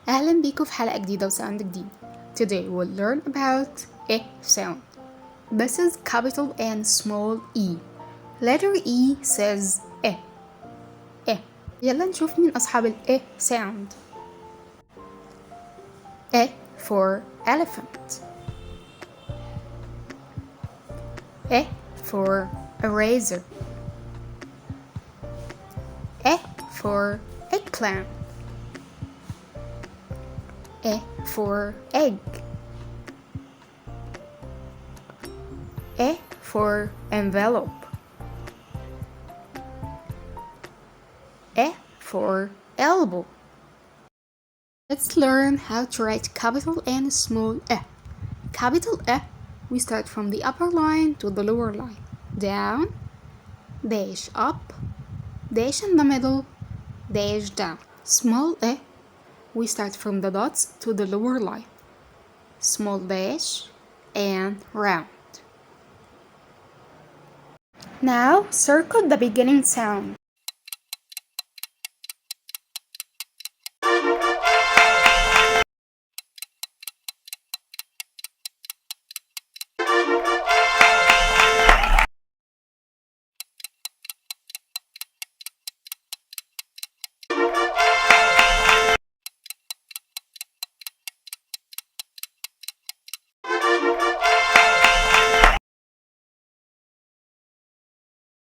أهلا بيكم في حلقة جديدة وساوند جديد. Today we'll learn about E sound. This is capital and small E. Letter E says E. E. يلا نشوف مين أصحاب ال E sound. E for elephant. E for eraser. E for eggplant. E for egg. E for envelope. E for elbow. Let's learn how to write capital and small E. Capital E, we start from the upper line to the lower line. Down, dash up, dash in the middle, dash down. Small E, we start from the dots to the lower line. Small dash and round. Now circle the beginning sound.